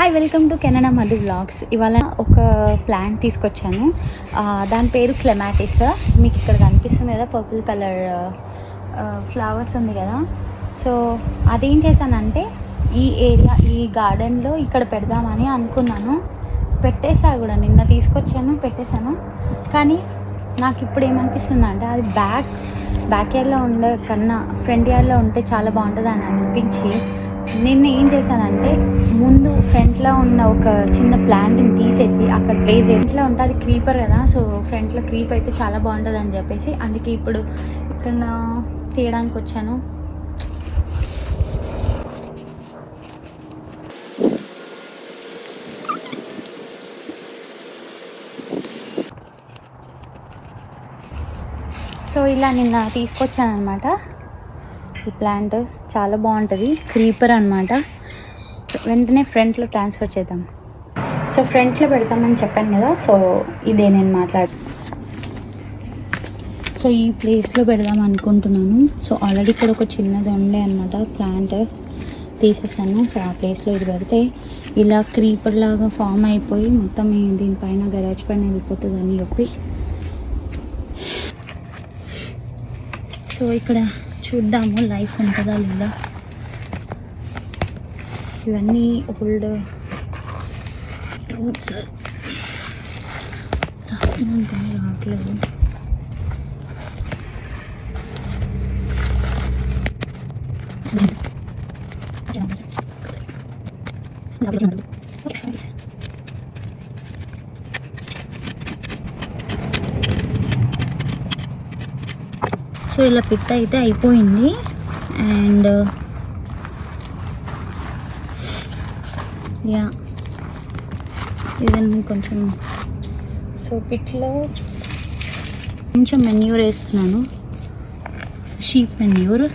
Hi, welcome to Canada Madhu vlogs. ఇవాళ ఒక plant తీసుకొచ్చాను. దాని పేరు క్లెమాటిస్. మీకు ఇక్కడ కనిపిస్తుంది కదా, పర్పుల్ కలర్ ఫ్లవర్స్ ఉంది కదా. సో అదేం చేశానంటే ఈ గార్డెన్లో ఇక్కడ పెడదామని అనుకున్నాను. పెట్టేసా కూడా, నిన్న తీసుకొచ్చాను, పెట్టేశాను. కానీ నాకు ఇప్పుడు ఏమనిపిస్తుంది అంటే అది బ్యాక్ యార్డ్లో ఉండే కన్నా ఫ్రంట్ యార్డ్లో ఉంటే చాలా బాగుంటుంది అని అనిపించి నిన్న ఏం చేశానంటే ముందు ఫ్రంట్లో ఉన్న ఒక చిన్న ప్లాంట్ని తీసేసి అక్కడ ప్లేస్ చేసి, ఇట్లా ఉంటే అది క్రీపర్ కదా. సో ఫ్రంట్లో క్రీప్ అయితే చాలా బాగుంటుంది అని చెప్పేసి అందుకే ఇప్పుడు ఇక్కడ తీయడానికి వచ్చాను. సో ఇలా నిన్న తీసుకొచ్చాను అనమాట. ఈ ప్లాంట్ చాలా బాగుంటుంది, క్రీపర్ అనమాట. వెంటనే ఫ్రంట్లో ట్రాన్స్ఫర్ చేద్దాం. సో ఫ్రంట్లో పెడతామని చెప్పాను కదా, సో ఇదే నేను సో ఈ ప్లేస్లో పెడదాం అనుకుంటున్నాను. సో ఆల్రెడీ ఇక్కడ ఒక చిన్నది ఉండే అనమాట, ప్లాంట్ తీసేసాను. సో ఆ ప్లేస్లో ఇది పెడితే ఇలా క్రీపర్ లాగా ఫామ్ అయిపోయి మొత్తం దీనిపైన గరాజ్ పైన వెళ్ళిపోతుంది అని చెప్పి, సో ఇక్కడ చూద్దాము లైఫ్ ఉంటుందా లేదా. ఇవన్నీ ఓల్డ్ రూట్స్ రావట్లేదు. సో ఇలా పిట్ అయితే అయిపోయింది. అండ్ యా ఇవన్నీ కొంచెం, సో పిట్లో కొంచెం మెన్యూర్ వేస్తున్నాను, షీప్ మెన్యూర్.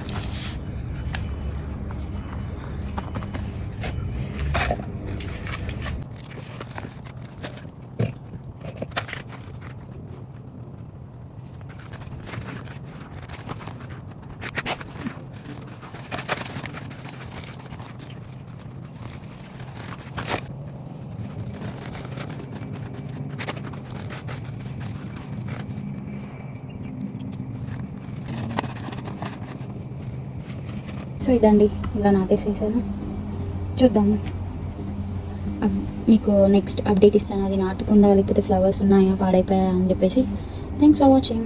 సో ఇదండి, ఇలా నాటేసేసాను. చూద్దాము, మీకు నెక్స్ట్ అప్డేట్ ఇస్తాను. అది నాటుకుందా లేకపోతే ఫ్లవర్స్ ఉన్నాయా పాడైపోయా అని చెప్పేసి. Thanks for watching.